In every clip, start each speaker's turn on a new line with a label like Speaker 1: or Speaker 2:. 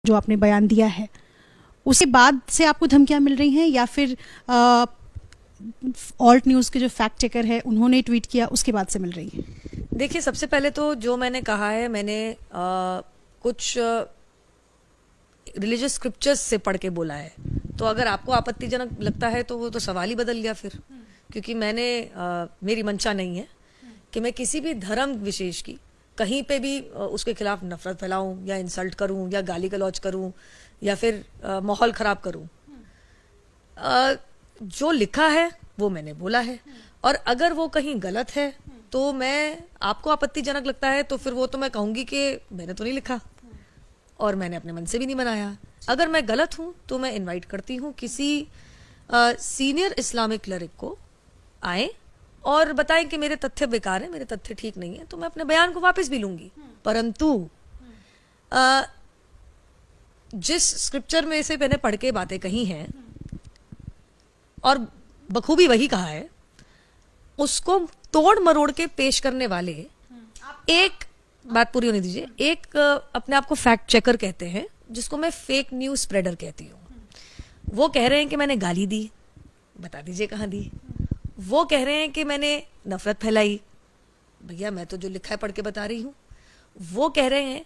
Speaker 1: जो आपने बयान दिया है उसके बाद से आपको धमकियां मिल रही हैं या फिर ऑल्ट न्यूज़ के जो फैक्ट चेकर है उन्होंने ट्वीट किया उसके बाद से मिल रही है?
Speaker 2: देखिए, सबसे पहले तो जो मैंने कहा है, मैंने कुछ रिलीजियस स्क्रिप्चर्स से पढ़ के बोला है। तो अगर आपको आपत्तिजनक लगता है तो वो तो सवाल ही बदल गया फिर, क्योंकि मैंने मेरी मंशा नहीं है कि मैं किसी भी धर्म विशेष की कहीं पे भी उसके खिलाफ नफरत फैलाऊं या इंसल्ट करूं या गाली गलौज करूं या फिर माहौल खराब करूं। जो लिखा है वो मैंने बोला है, और अगर वो कहीं गलत है तो मैं, आपको आपत्तिजनक लगता है तो फिर वो तो मैं कहूंगी कि मैंने तो नहीं लिखा और मैंने अपने मन से भी नहीं बनाया। अगर मैं गलत हूं तो मैं इनवाइट करती हूं किसी सीनियर इस्लामिक क्लरिक को आए और बताएं कि मेरे तथ्य बेकार है, मेरे तथ्य ठीक नहीं है, तो मैं अपने बयान को वापस भी लूंगी। परंतु जिस स्क्रिप्चर में से मैंने पढ़ के बातें कही हैं और बखूबी वही कहा है, उसको तोड़ मरोड़ के पेश करने वाले, एक बात पूरी होने दीजिए, एक अपने आप को फैक्ट चेकर कहते हैं जिसको मैं फेक न्यूज स्प्रेडर कहती हूँ। वो कह रहे हैं कि मैंने गाली दी, बता दीजिए कहाँ दी। वो कह रहे हैं कि मैंने नफरत फैलाई, भैया मैं तो जो लिखा है पढ़ के बता रही हूँ। वो कह रहे हैं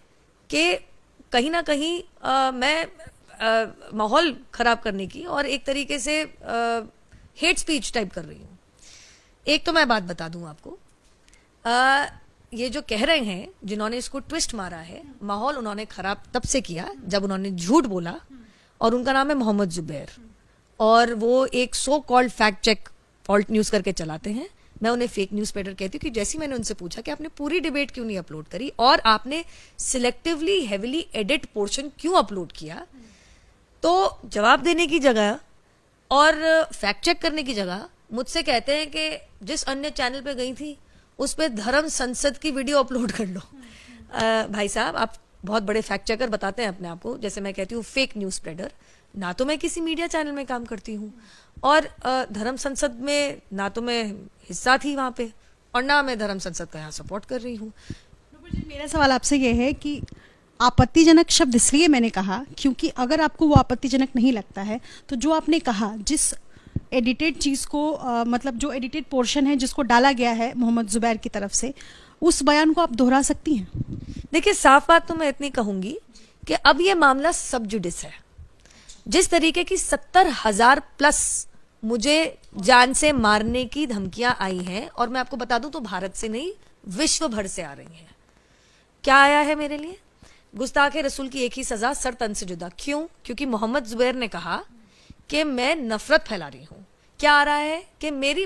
Speaker 2: कि कहीं ना कहीं मैं माहौल खराब करने की और एक तरीके से हेट स्पीच टाइप कर रही हूँ। एक तो मैं बात बता दूं आपको, ये जो कह रहे हैं, जिन्होंने इसको ट्विस्ट मारा है, माहौल उन्होंने खराब तब से किया जब उन्होंने झूठ बोला, और उनका नाम है मोहम्मद जुबैर, और वो एक so called fact check Alt News करके चलाते हैं। मैं उन्हें फेक न्यूज स्प्रेडर कहती हूँ कि जैसे मैंने उनसे पूछा कि आपने पूरी डिबेट क्यों नहीं अपलोड करी और आपने सिलेक्टिवली हेविली एडिट पोर्शन क्यों अपलोड किया, तो जवाब देने की जगह और फैक्ट चेक करने की जगह मुझसे कहते हैं कि जिस अन्य चैनल पे गई थी उस पे धर्म संसद की वीडियो अपलोड कर लो। भाई साहब, आप बहुत बड़े फैक्ट चेकर बताते हैं अपने आप को, जैसे मैं कहती हूँ फेक न्यूज स्प्रेडर। ना तो मैं किसी मीडिया चैनल में काम करती हूँ और धर्म संसद में ना तो मैं हिस्सा थी वहां पे, और ना मैं धर्म संसद का यहाँ सपोर्ट कर रही हूँ।
Speaker 1: मेरा सवाल आपसे ये है कि आपत्तिजनक शब्द इसलिए मैंने कहा क्योंकि अगर आपको वो आपत्तिजनक नहीं लगता है तो जो आपने कहा, जिस एडिटेड चीज़ को मतलब जो एडिटेड पोर्शन है जिसको डाला गया है मोहम्मद जुबैर की तरफ से, उस बयान को आप दोहरा सकती हैं?
Speaker 2: देखिए, साफ बात तो मैं इतनी कहूंगी कि अब ये मामला सब जुडिस है। जिस तरीके की 70,000 प्लस मुझे जान से मारने की धमकियां आई हैं, और मैं आपको बता दूं तो भारत से नहीं विश्व भर से आ रही हैं। क्या आया है मेरे लिए? गुस्ताखे रसूल की एक ही सजा, सर तन से जुदा। क्यों? क्योंकि मोहम्मद जुबैर ने कहा कि मैं नफरत फैला रही हूं। क्या आ रहा है कि मेरी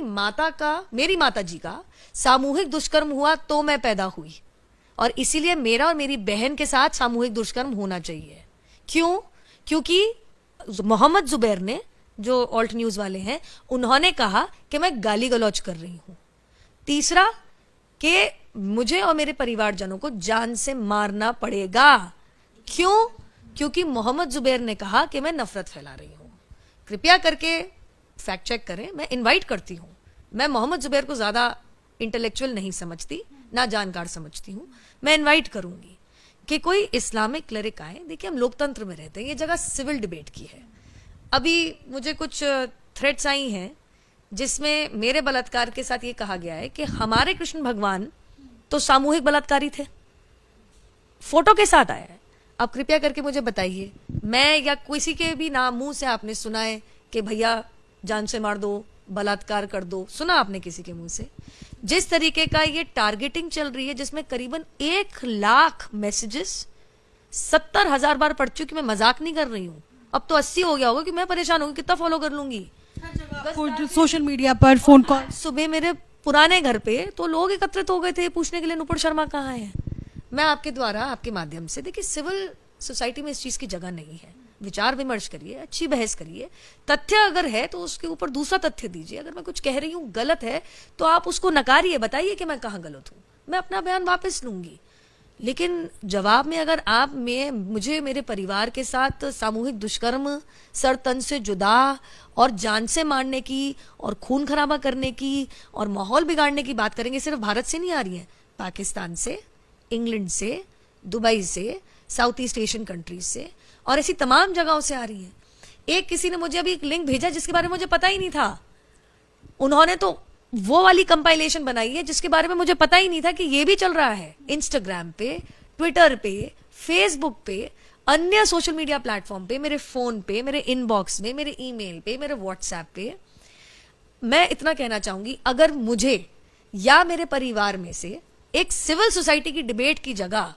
Speaker 2: माता जी का सामूहिक दुष्कर्म हुआ तो मैं पैदा हुई, और इसीलिए मेरा और मेरी बहन के साथ सामूहिक दुष्कर्म होना चाहिए। क्यों? क्योंकि मोहम्मद जुबैर ने, जो ऑल्ट न्यूज वाले हैं, उन्होंने कहा कि मैं गाली गलौज कर रही हूं। तीसरा, कि मुझे और मेरे परिवारजनों को जान से मारना पड़ेगा। क्यों? क्योंकि मोहम्मद जुबैर ने कहा कि मैं नफरत फैला रही हूं। कृपया करके फैक्ट चेक करें। मैं इनवाइट करती हूं। मैं मोहम्मद जुबैर को ज्यादा इंटेलेक्चुअल नहीं समझती, ना जानकार समझती हूं। मैं इनवाइट करूंगी कि कोई इस्लामिक क्लरिक आए। देखिए, हम लोकतंत्र में रहते हैं, ये जगह सिविल डिबेट की है। अभी मुझे कुछ थ्रेट्स आई हैं जिसमें मेरे बलात्कार के साथ ये कहा गया है कि हमारे कृष्ण भगवान तो सामूहिक बलात्कारी थे, फोटो के साथ आया है। अब कृपया करके मुझे बताइए, मैं या किसी के भी नाम मुंह से आपने सुना है कि भैया जान से मार दो, बलात्कार कर दो? सुना आपने किसी के मुंह से? जिस तरीके का ये टारगेटिंग चल रही है, जिसमें करीबन 1 लाख मैसेजेस 70,000 बार पढ़ चुकी, मैं मजाक नहीं कर रही हूँ। अब तो 80 हो गया होगा कि मैं परेशान होगी, कितना फॉलो कर लूंगी
Speaker 1: सोशल मीडिया पर, फोन कॉल।
Speaker 2: सुबह मेरे पुराने घर पे तो लोग एकत्रित हो गए थे पूछने के लिए नुपुर शर्मा कहाँ है। मैं आपके द्वारा, आपके माध्यम से, देखिए, सिविल सोसाइटी में इस चीज की जगह नहीं है। विचार विमर्श करिए, अच्छी बहस करिए, तथ्य अगर है तो उसके ऊपर दूसरा तथ्य दीजिए। अगर मैं कुछ कह रही हूँ गलत है तो आप उसको नकारिए, बताइए कि मैं कहाँ गलत हूँ, मैं अपना बयान वापस लूंगी। लेकिन जवाब में अगर आप मुझे मेरे परिवार के साथ सामूहिक दुष्कर्म, सर तन से जुदा और जान से मारने की और खून खराबा करने की और माहौल बिगाड़ने की बात करेंगे, सिर्फ भारत से नहीं आ रही है, पाकिस्तान से, इंग्लैंड से, दुबई से, साउथ ईस्ट एशियन कंट्रीज से, और ऐसी तमाम जगहों से आ रही है। एक किसी ने मुझे अभी एक लिंक भेजा जिसके बारे में मुझे पता ही नहीं था। उन्होंने तो वो वाली कंपाइलेशन बनाई है जिसके बारे में मुझे पता ही नहीं था कि ये भी चल रहा है इंस्टाग्राम पे, ट्विटर पे, फेसबुक पे, अन्य सोशल मीडिया प्लेटफॉर्म पे, मेरे फोन पे, मेरे इनबॉक्स में, मेरे ईमेल पे, मेरे व्हाट्सएप पे। मैं इतना कहना चाहूंगी, अगर मुझे या मेरे परिवार में से एक सिविल सोसाइटी की डिबेट की जगह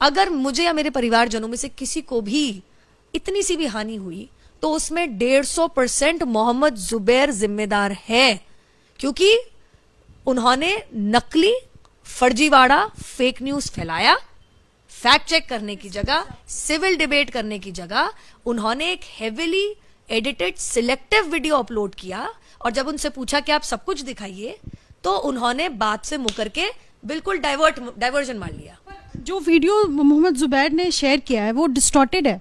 Speaker 2: अगर मुझे या मेरे परिवारजनों में से किसी को भी इतनी सी भी हानि हुई तो उसमें 150% मोहम्मद जुबैर जिम्मेदार है, क्योंकि उन्होंने नकली, फर्जीवाड़ा, फेक न्यूज फैलाया। फैक्ट चेक करने की जगह, सिविल डिबेट करने की जगह उन्होंने एक heavily edited selective video upload किया, और जब उनसे पूछा कि आप सब कुछ दिखाइए तो उन्होंने बात से मुकर के बिल्कुल डाइवर्जन मार लिया।
Speaker 1: जो वीडियो मोहम्मद जुबैर ने शेयर किया है वो डिस्टॉर्टेड है।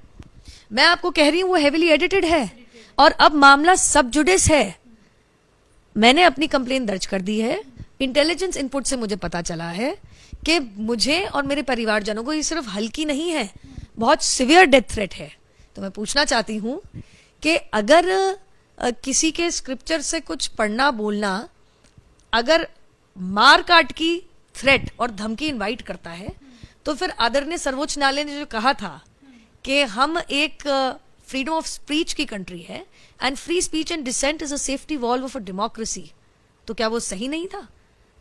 Speaker 2: मैं आपको कह रही हूं वो हेविली एडिटेड है, और अब मामला सब जुडिस है। मैंने अपनी कंप्लेन दर्ज कर दी है। इंटेलिजेंस इनपुट से मुझे पता चला है कि मुझे और मेरे परिवारजनों को ये सिर्फ हल्की नहीं है, बहुत सिवियर डेथ थ्रेट है। तो मैं पूछना चाहती हूं कि अगर किसी के स्क्रिप्चर से कुछ पढ़ना बोलना अगर मार काट की थ्रेट और धमकी इनवाइट करता है, तो फिर आदरणीय सर्वोच्च न्यायालय ने जो कहा था कि हम एक फ्रीडम ऑफ स्पीच की कंट्री है and free speech and dissent is a safety valve of a democracy, तो क्या वो सही नहीं था?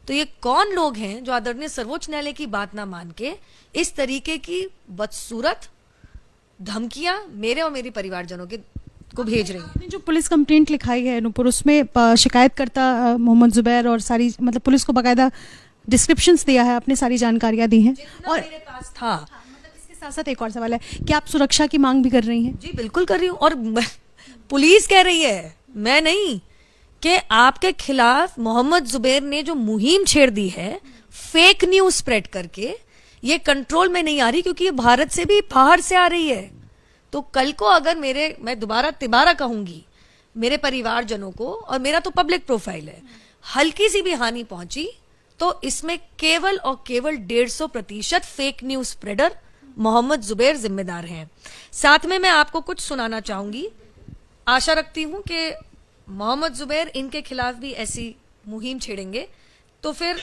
Speaker 2: तो ये कौन लोग हैं जो आदरणीय सर्वोच्च न्यायालय की बात ना मान के इस तरीके की बदसूरत धमकियां मेरे और मेरे परिवारजनों के को भेज रही हैं?
Speaker 1: आपने जो पुलिस कंप्लेंट लिखाई है नूपुर, उसमें शिकायतकर्ता मोहम्मद जुबैर और सारी मतलब पुलिस को बाकायदा डिस्क्रिप्शंस दिया है, आपने सारी जानकारियां दी हैं।
Speaker 2: और मेरे पास था।
Speaker 1: मतलब इसके साथ साथ एक और सवाल है, क्या आप सुरक्षा की मांग भी कर रही हैं?
Speaker 2: जी बिल्कुल कर रही हूं, और पुलिस कह रही है, मैं नहीं, कि आपके खिलाफ मोहम्मद जुबैर ने जो मुहिम छेड़ दी है फेक न्यूज स्प्रेड करके, ये कंट्रोल में नहीं आ रही, क्योंकि ये भारत से भी बाहर से आ रही है। तो कल को अगर मैं दोबारा तिबारा कहूंगी, मेरे परिवारजनों को, और मेरा तो पब्लिक प्रोफाइल है, हल्की सी भी हानि पहुंची तो इसमें केवल और केवल 150% fake news spreader Mohammed Zubair जिम्मेदार हैं। साथ में मैं आपको कुछ सुनाना चाहूंगी। आशा रखती हूं कि मोहम्मद जुबैर इनके खिलाफ भी ऐसी मुहिम छेड़ेंगे तो फिर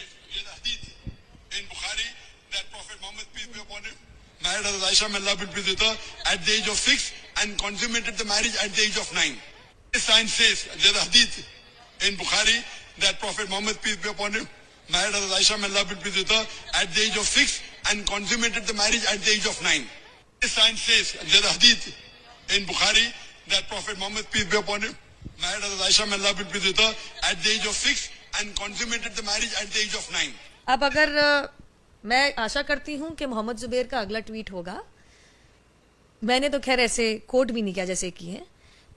Speaker 3: married as Aisha may Allah be pleased with her at the age of 6 and consummated the marriage at the age of 9. This sign says, there's a hadith in Bukhari that Prophet Muhammad peace be upon him married as Aisha may Allah be pleased with her at the age of 6 and consummated the marriage at the age of 9. This sign says, there's a hadith in Bukhari that Prophet Muhammad peace be upon him married as Aisha may Allah be pleased with her at the age of 6 and consummated the marriage at the age of 9.
Speaker 2: अब अगर मैं आशा करती हूं कि मोहम्मद जुबैर का अगला tweet होगा, मैंने तो खैर ऐसे कोट भी नहीं किया जैसे किए हैं,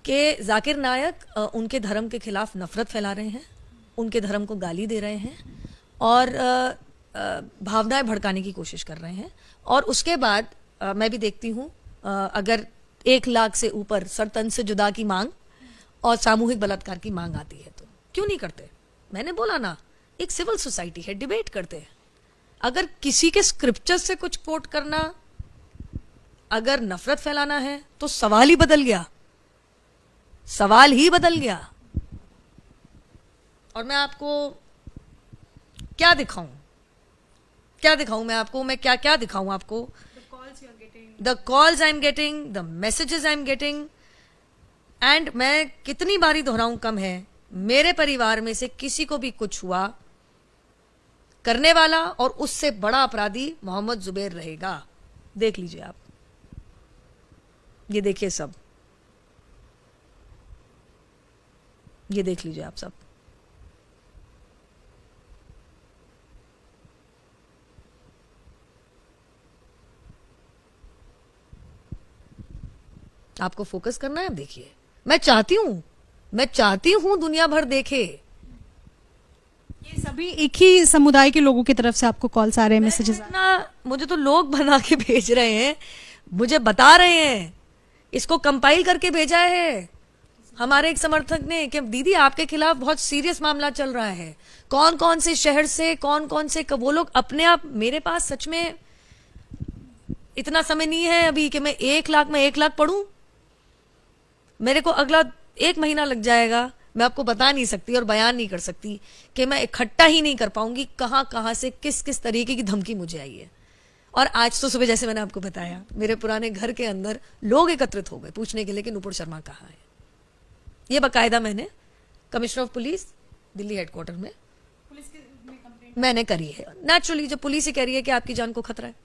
Speaker 2: कि जाकिर नायक उनके धर्म के खिलाफ नफरत फैला रहे हैं, उनके धर्म को गाली दे रहे हैं और भावनाएं भड़काने की कोशिश कर रहे हैं। और उसके बाद मैं भी देखती हूं अगर 1 लाख से ऊपर सरतन से जुदा की मांग और सामूहिक बलात्कार की मांग आती है तो क्यों नहीं करते? मैंने बोला ना, एक सिविल सोसाइटी है, डिबेट करते हैं। अगर किसी के स्क्रिप्चर से कुछ कोट करना अगर नफरत फैलाना है तो सवाल ही बदल गया, सवाल ही बदल गया। और मैं आपको क्या दिखाऊं, क्या दिखाऊं मैं आपको, मैं क्या क्या दिखाऊं आपको? The calls I am getting, the messages I am getting, and मैं कितनी बारी दोहराऊं कम है, मेरे परिवार में से किसी को भी कुछ हुआ, करने वाला और उससे बड़ा अपराधी मोहम्मद जुबैर रहेगा। देख लीजिए आप, ये देखिए सब, ये देख लीजिए आप सब। आपको फोकस करना है, देखिए। मैं चाहती हूं दुनिया भर देखे।
Speaker 1: ये सभी एक ही समुदाय के लोगों की तरफ से आपको कॉल्स आ रहे हैं, मैसेजेस?
Speaker 2: मुझे तो लोग बना के भेज रहे हैं, मुझे बता रहे हैं, इसको कंपाइल करके भेजा है हमारे एक समर्थक ने कि दीदी आपके खिलाफ बहुत सीरियस मामला चल रहा है। कौन कौन से शहर से, कौन कौन से, वो लोग अपने आप, मेरे पास सच में इतना समय नहीं है अभी कि मैं 1 लाख पढ़ूं। मेरे को अगला 1 महीना लग जाएगा। मैं आपको बता नहीं सकती और बयान नहीं कर सकती कि मैं इकट्ठा ही नहीं कर पाऊंगी कहां से किस किस तरीके की धमकी मुझे आई है। और आज तो सुबह जैसे मैंने आपको बताया, मेरे पुराने घर के अंदर लोग एकत्रित हो गए पूछने के लिए कि नुपुर शर्मा कहाँ है। ये बाकायदा मैंने commissioner of police Delhi headquarter में मैंने करी है। नेचुरली जब पुलिस ही कह रही है कि आपकी जान को खतरा है,